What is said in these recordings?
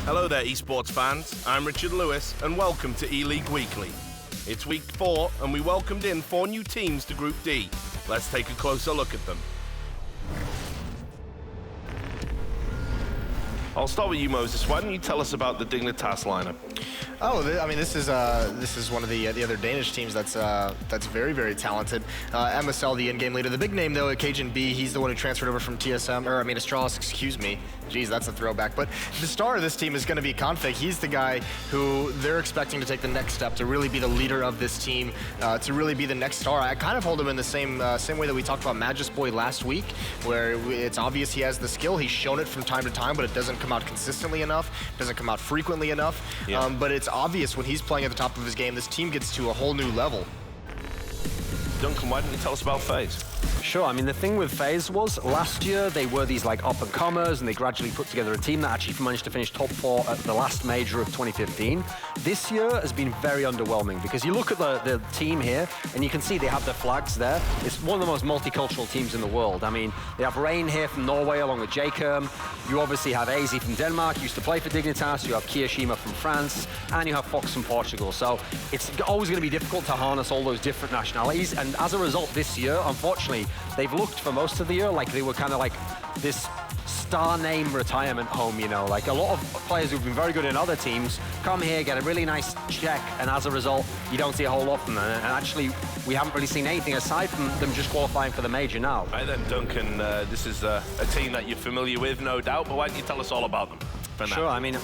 Hello there, esports fans. I'm Richard Lewis, and welcome to ELEAGUE Weekly. It's week 4, and we welcomed in 4 new teams to Group D. Let's take a closer look at them. I'll start with you, Moses. Why don't you tell us about the Dignitas lineup? Oh, I mean, this is one of the other Danish teams that's very, very talented. MSL, the in-game leader. The big name, though, Cajun B, he's the one who transferred over from TSM, or I mean, Astralis, excuse me. Geez, that's a throwback. But the star of this team is going to be Config. He's the guy who they're expecting to take the next step, to really be the leader of this team, to really be the next star. I kind of hold him in the same way that we talked about Magus Boy last week, where it's obvious he has the skill. He's shown it from time to time, but it doesn't come out consistently enough, doesn't come out frequently enough. Yeah. But it's obvious when he's playing at the top of his game, this team gets to a whole new level. Duncan, why don't you tell us about FaZe? Sure, I mean, the thing with FaZe was last year they were these like up-and-comers and they gradually put together a team that actually managed to finish top 4 at the last major of 2015. This year has been very underwhelming because you look at the team here and you can see they have their flags there. It's one of the most multicultural teams in the world. I mean, they have Rain here from Norway along with yWME. You obviously have AZ from Denmark, used to play for Dignitas. You have Kiyashima from France, and you have Fox from Portugal. So it's always going to be difficult to harness all those different nationalities. And as a result, this year, unfortunately, they've looked for most of the year like they were kind of like this star name retirement home, you know, like a lot of players who've been very good in other teams come here, get a really nice check, and as a result, you don't see a whole lot from them. And actually, we haven't really seen anything aside from them just qualifying for the major now. Right then, Duncan, this is a team that you're familiar with, no doubt, but why don't you tell us all about them? Sure, I mean,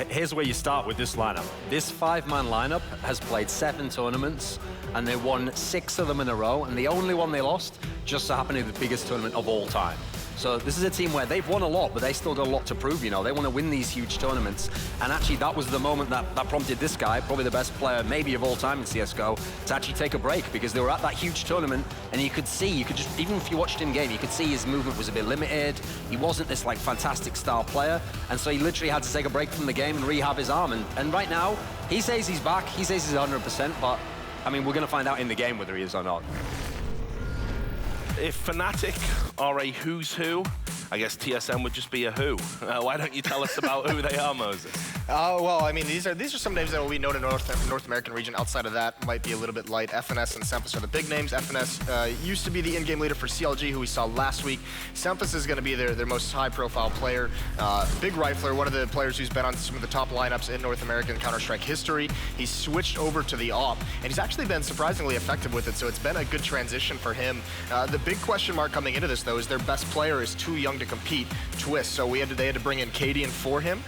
here's where you start with this lineup. This 5-man lineup has played 7 tournaments, and they won 6 of them in a row, and the only one they lost just so happened to be the biggest tournament of all time. So this is a team where they've won a lot, but they still got a lot to prove, you know. They want to win these huge tournaments. And actually, that was the moment that prompted this guy, probably the best player maybe of all time in CSGO, to actually take a break, because they were at that huge tournament, and you could just, even if you watched him game, you could see his movement was a bit limited. He wasn't this, like, fantastic star player. And so he literally had to take a break from the game and rehab his arm. And right now, he says he's back. He says he's 100%, but, I mean, we're going to find out in the game whether he is or not. If Fnatic are a who's who, I guess TSM would just be a who. Why don't you tell us about who they are, Moses? Well, I mean, these are some names that will be known in North American region. Outside of that, might be a little bit light. FNS and Sempus are the big names. FNS used to be the in-game leader for CLG, who we saw last week. Sempus is going to be their most high-profile player. Big rifler, one of the players who's been on some of the top lineups in North American Counter-Strike history. He's switched over to the AWP, and he's actually been surprisingly effective with it, so it's been a good transition for him. The big question mark coming into this, though, is their best player is too young to compete, Twist. So they had to bring in Cadian for him.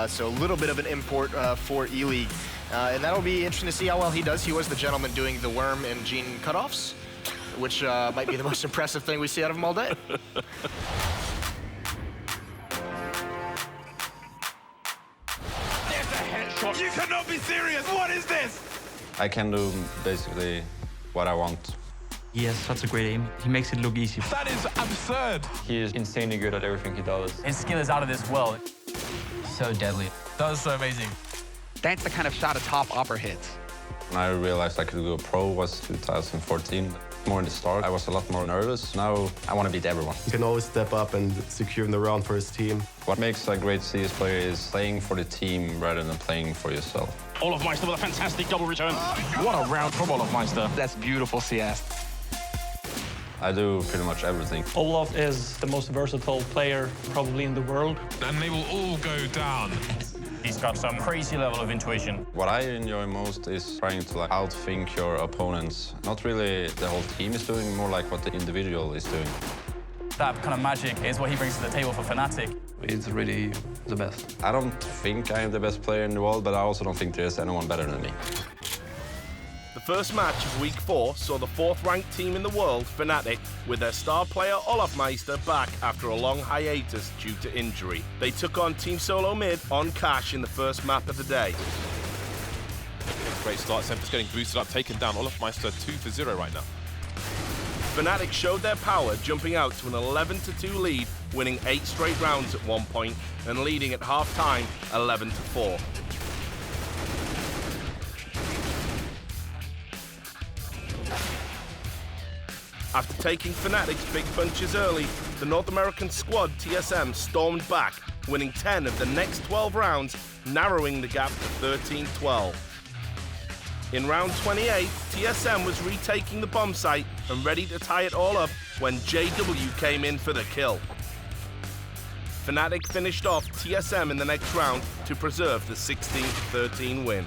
So a little bit of an import for ELEAGUE. And that'll be interesting to see how well he does. He was the gentleman doing the worm and gene cutoffs, which might be the most impressive thing we see out of him all day. There's a headshot. You cannot be serious. What is this? I can do basically what I want. He has such a great aim. He makes it look easy. That is absurd. He is insanely good at everything he does. His skill is out of this world. So deadly. That was so amazing. That's the kind of shot a top upper hits. When I realized I could go pro was 2014. More in the start, I was a lot more nervous. Now I want to beat everyone. He can always step up and secure the round for his team. What makes a great CS player is playing for the team rather than playing for yourself. Olofmeister with a fantastic double return. What a round from Olofmeister. That's beautiful CS. I do pretty much everything. Olaf is the most versatile player probably in the world. And they will all go down. He's got some crazy level of intuition. What I enjoy most is trying to outthink your opponents. Not really the whole team is doing, more like what the individual is doing. That kind of magic is what he brings to the table for Fnatic. He's really the best. I don't think I am the best player in the world, but I also don't think there's anyone better than me. The first match of week 4 saw the 4th-ranked team in the world, Fnatic, with their star player Olofmeister back after a long hiatus due to injury. They took on Team Solo Mid on Cash in the first map of the day. Great start. Sempus getting boosted up, taken down. Olofmeister 2-0 right now. Fnatic showed their power, jumping out to an 11-2 lead, winning 8 straight rounds at one point, and leading at half-time 11-4. After taking Fnatic's big punches early, the North American squad TSM stormed back, winning 10 of the next 12 rounds, narrowing the gap to 13-12. In round 28, TSM was retaking the bomb site and ready to tie it all up when JW came in for the kill. Fnatic finished off TSM in the next round to preserve the 16-13 win.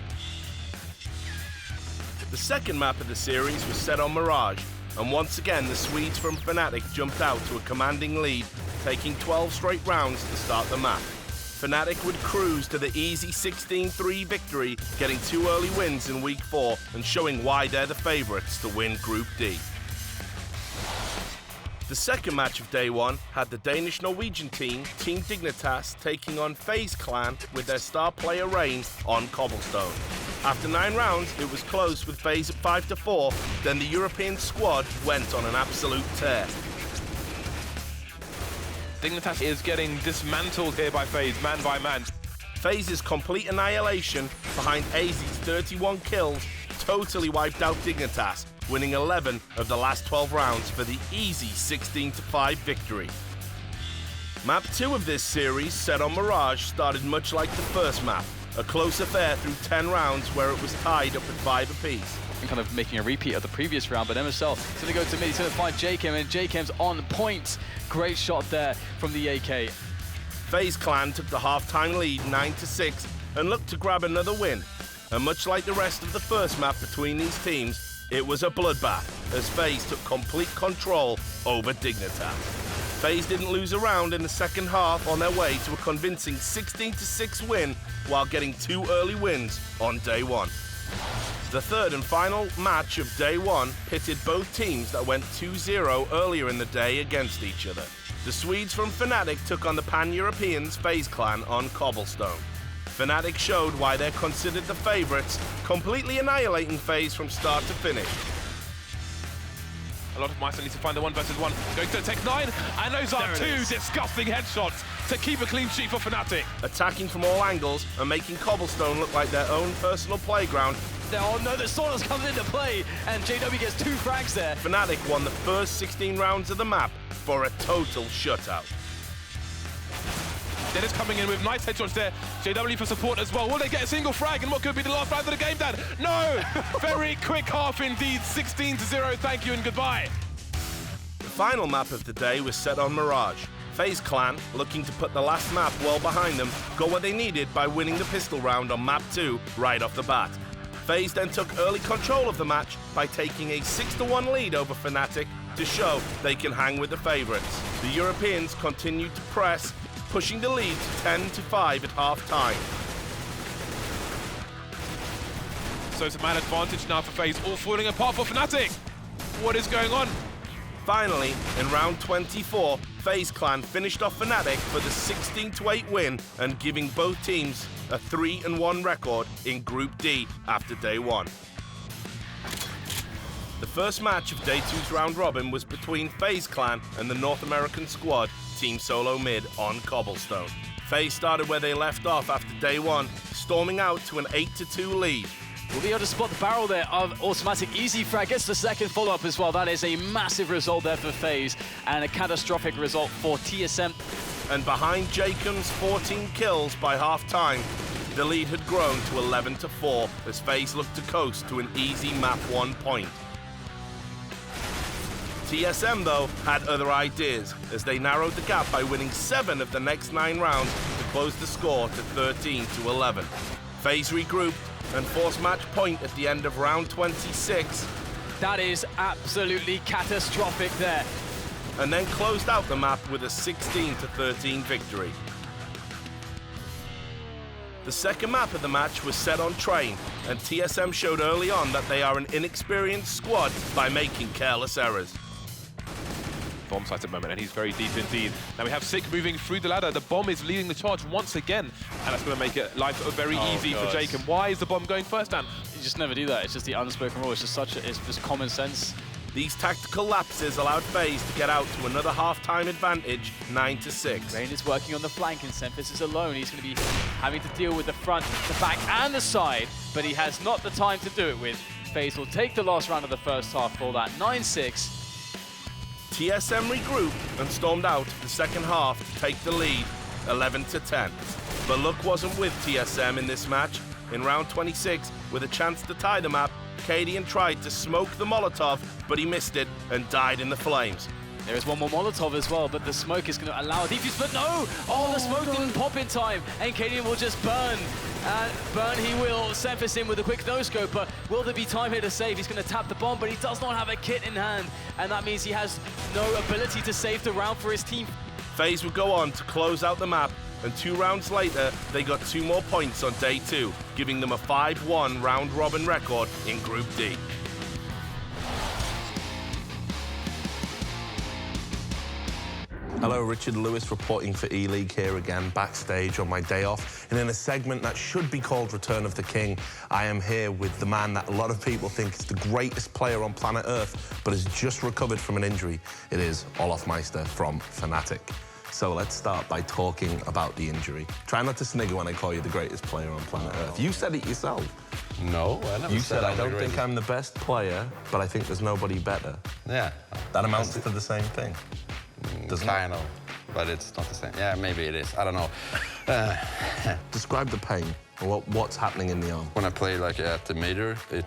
The second map of the series was set on Mirage, and once again the Swedes from Fnatic jumped out to a commanding lead, taking 12 straight rounds to start the map. Fnatic would cruise to the easy 16-3 victory, getting 2 early wins in Week 4 and showing why they're the favourites to win Group D. The second match of Day 1 had the Danish-Norwegian team, Team Dignitas, taking on FaZe Clan with their star player Rain on Cobblestone. After 9 rounds, it was close with FaZe at 5-4, then the European squad went on an absolute tear. Dignitas is getting dismantled here by FaZe, man by man. FaZe's complete annihilation behind AZ's 31 kills totally wiped out Dignitas, winning 11 of the last 12 rounds for the easy 16-5 victory. Map 2 of this series, set on Mirage, started much like the first map, a close affair through 10 rounds where it was tied up at 5 apiece. Kind of making a repeat of the previous round, but MSL is going to go to mid, he's going to find jWME, and jWME's on point. Great shot there from the AK. FaZe Clan took the half-time lead 9-6 and looked to grab another win. And much like the rest of the first map between these teams, it was a bloodbath as FaZe took complete control over Dignitas. FaZe didn't lose a round in the second half on their way to a convincing 16-6 win while getting 2 early wins on Day 1. The third and final match of Day 1 pitted both teams that went 2-0 earlier in the day against each other. The Swedes from Fnatic took on the Pan-Europeans FaZe Clan on Cobblestone. Fnatic showed why they're considered the favourites, completely annihilating FaZe from start to finish. A lot of Meister needs to find the 1 versus 1. Going to take 9, and those are 2 disgusting headshots to keep a clean sheet for Fnatic. Attacking from all angles and making Cobblestone look like their own personal playground. Oh no, the Sonos comes into play, and JW gets 2 frags there. Fnatic won the first 16 rounds of the map for a total shutout. Dennis coming in with nice headshots there. JW for support as well. Will they get a single frag in what could be the last round of the game, Dan? No! Very quick half indeed. 16-0. Thank you and goodbye. The final map of the day was set on Mirage. FaZe Clan, looking to put the last map well behind them, got what they needed by winning the pistol round on map 2 right off the bat. FaZe then took early control of the match by taking a 6-1 lead over Fnatic to show they can hang with the favourites. The Europeans continued to press, pushing the lead to 10-5 at half-time. So it's a man advantage now for FaZe, all falling apart for Fnatic. What is going on? Finally, in round 24, FaZe Clan finished off Fnatic for the 16-8 win and giving both teams a 3-1 record in Group D after Day 1. The first match of Day 2's round robin was between FaZe Clan and the North American squad, Team Solo Mid, on Cobblestone. FaZe started where they left off after Day 1, storming out to an 8-2 lead. We'll be able to spot the barrel there of automatic easy frag. Gets the second follow-up as well. That is a massive result there for FaZe and a catastrophic result for TSM. And behind jWME's 14 kills by half-time, the lead had grown to 11-4 as FaZe looked to coast to an easy map 1 point. TSM, though, had other ideas as they narrowed the gap by winning 7 of the next 9 rounds to close the score to 13-11. FaZe regrouped and forced match point at the end of round 26. That is absolutely catastrophic there. And then closed out the map with a 16-13 victory. The second map of the match was set on Train, and TSM showed early on that they are an inexperienced squad by making careless errors. Bomb site at the moment, and he's very deep indeed. Now we have Sick moving through the ladder. The bomb is leading the charge once again, and that's going to make it life very easy for jWME. Why is the bomb going first, Dan? You just never do that. It's just the unspoken rule. It's just common sense. These tactical lapses allowed FaZe to get out to another half-time advantage, 9-6. Rain is working on the flank, and Semphis is alone. He's going to be having to deal with the front, the back, and the side, but he has not the time to do it with. FaZe will take the last round of the first half for that 9-6. TSM regrouped and stormed out the second half to take the lead, 11-10. But luck wasn't with TSM in this match. In round 26, with a chance to tie the map, Cadian tried to smoke the Molotov, but he missed it and died in the flames. There is one more Molotov as well, but the smoke is going to allow a defuse, but no! Oh, the smoke didn't pop in time, and Cadian will just burn. Burn he will. Semphis in with a quick no-scope, but will there be time here to save? He's going to tap the bomb, but he does not have a kit in hand, and that means he has no ability to save the round for his team. FaZe would go on to close out the map, and 2 rounds later, they got 2 more points on day 2, giving them a 5-1 round-robin record in Group D. Hello, Richard Lewis reporting for ELEAGUE here again, backstage on my day off. And in a segment that should be called Return of the King, I am here with the man that a lot of people think is the greatest player on planet Earth, but has just recovered from an injury. It is Olofmeister from Fnatic. So let's start by talking about the injury. Try not to snigger when I call you the greatest player on planet Earth. You said it yourself. No, I never You said said, I don't think I'm the best player, but I think there's nobody better. Yeah. That amounts to the same thing. Kind of, but it's not the same. Yeah, maybe it is. I don't know. Describe the pain. What's happening in the arm? When I played like at the major, it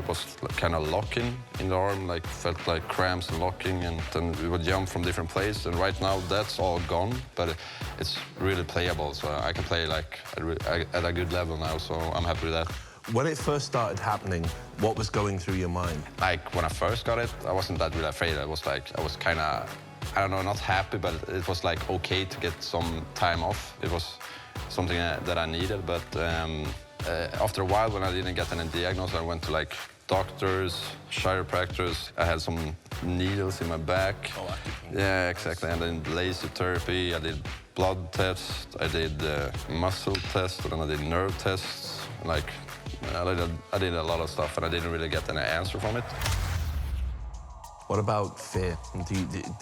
was kind of locking in the arm, like felt like cramps and locking, and then we would jump from different places. And right now that's all gone, but it's really playable. So I can play like at a good level now. So I'm happy with that. When it first started happening, what was going through your mind? Like when I first got it, I wasn't that really afraid. I was kind of, I don't know, not happy, but it was like okay to get some time off. It was something that I needed, but after a while when I didn't get any diagnosis, I went to like doctors, chiropractors. I had some needles in my back. Oh, yeah, exactly. And then laser therapy. I did blood tests. I did muscle tests, and then I did nerve tests. Like I did a lot of stuff, and I didn't really get any answer from it. What about fear?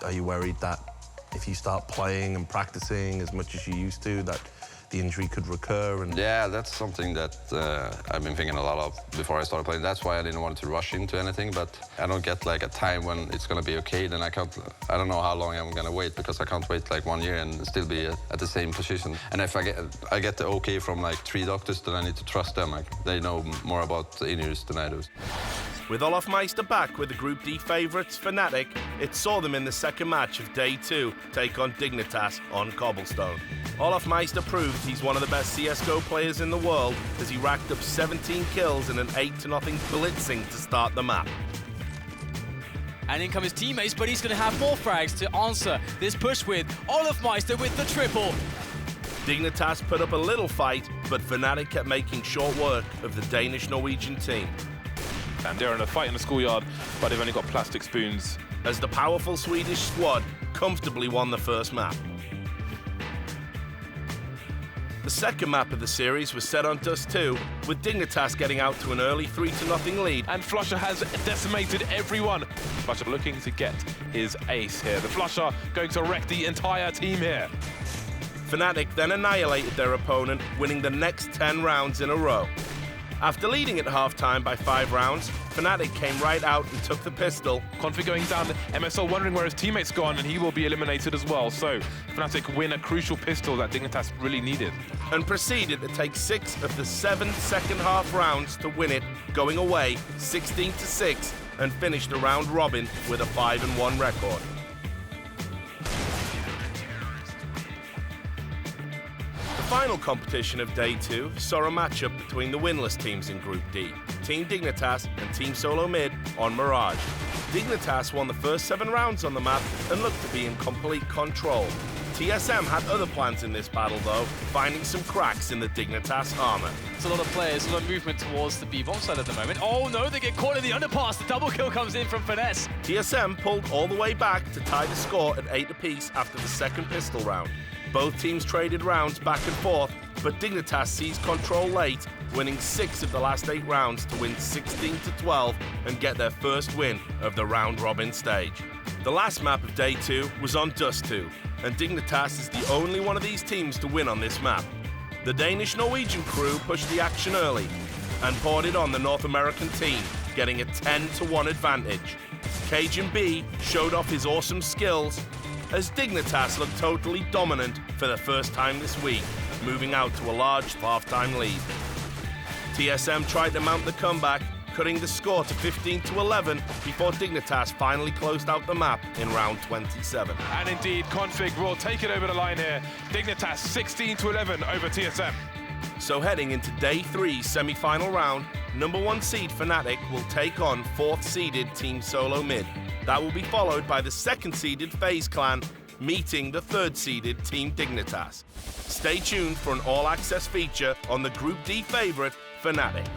Are you worried that if you start playing and practicing as much as you used to, that the injury could recur? And yeah, that's something that I've been thinking a lot of before I started playing. That's why I didn't want to rush into anything, but I don't get like a time when it's gonna be okay, then I don't know how long I'm gonna wait, because I can't wait like 1 year and still be at the same position. And if I get the okay from like 3 doctors, then I need to trust them. Like, they know more about the injuries than I do. With Olofmeister back with the Group D favourites Fnatic, it saw them in the second match of Day 2 take on Dignitas on Cobblestone. Olofmeister proved he's one of the best CSGO players in the world as he racked up 17 kills in an 8-0 blitzing to start the map. And in come his teammates, but he's going to have more frags to answer this push with Olofmeister with the triple. Dignitas put up a little fight, but Fnatic kept making short work of the Danish-Norwegian team. And they're in a fight in the schoolyard, but they've only got plastic spoons. As the powerful Swedish squad comfortably won the first map. The second map of the series was set on Dust 2, with Dignitas getting out to an early 3-0 lead. And Flusher has decimated everyone. Flusher looking to get his ace here. The Flusher going to wreck the entire team here. Fnatic then annihilated their opponent, winning the next 10 rounds in a row. After leading at half-time by 5 rounds, Fnatic came right out and took the pistol. Config going down, MSL wondering where his teammate's gone, and he will be eliminated as well. So Fnatic win a crucial pistol that Dignitas really needed. And proceeded to take 6 of the 7 second-half rounds to win it, going away 16-6, and finished the round robin with a 5-1 record. The final competition of Day 2 saw a matchup between the winless teams in Group D, Team Dignitas and Team Solo Mid on Mirage. Dignitas won the first 7 rounds on the map and looked to be in complete control. TSM had other plans in this battle though, finding some cracks in the Dignitas armor. It's a lot of players, a lot of movement towards the vivo side at the moment. Oh no, they get caught in the underpass. The double kill comes in from Finesse. TSM pulled all the way back to tie the score at 8 apiece after the second pistol round. Both teams traded rounds back and forth, but Dignitas seized control late, winning 6 of the last 8 rounds to win 16-12 and get their first win of the round-robin stage. The last map of Day 2 was on Dust 2, and Dignitas is the only one of these teams to win on this map. The Danish-Norwegian crew pushed the action early and poured it on the North American team, getting a 10-1 advantage. Cajun B showed off his awesome skills, as Dignitas looked totally dominant for the first time this week, moving out to a large half-time lead. TSM tried to mount the comeback, cutting the score to 15-11 before Dignitas finally closed out the map in round 27. And indeed, Config will take it over the line here. Dignitas 16-11 over TSM. So heading into day 3 semi-final round, number 1 seed Fnatic will take on 4th seeded Team Solo Mid. That will be followed by the 2nd seeded FaZe Clan meeting the 3rd seeded Team Dignitas. Stay tuned for an all-access feature on the Group D favourite, Fnatic.